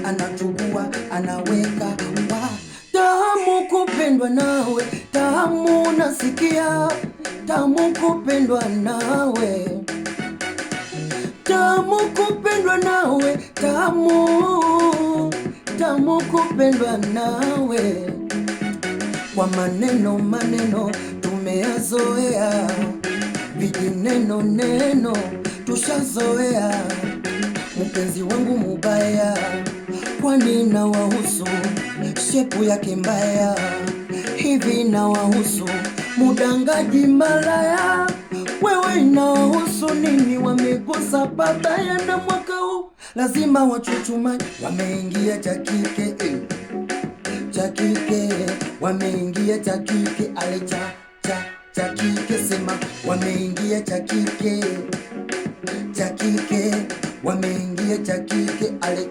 anachukua anaweka wa tamu kupendwa nawe, tamu nasikia, tamu kupendwa nawe, tamu kupendwa nawe, tamu, tamu kupendwa nawe. Kwa maneno maneno tumeyazoea, vijineno neno tushazoea. Mpenzi wangu mubaya, kwani na wahusu shepu yake mbaya, hivi na wahusu mudangaji malaya, wewe na wahusu nini? Wamekosa babaya na mwaka huu lazima wachuchumai, wameingia chakike chakike, wameingia chakike, ale chakike, sema wameingia chakike chakike, wameingia chakike, ale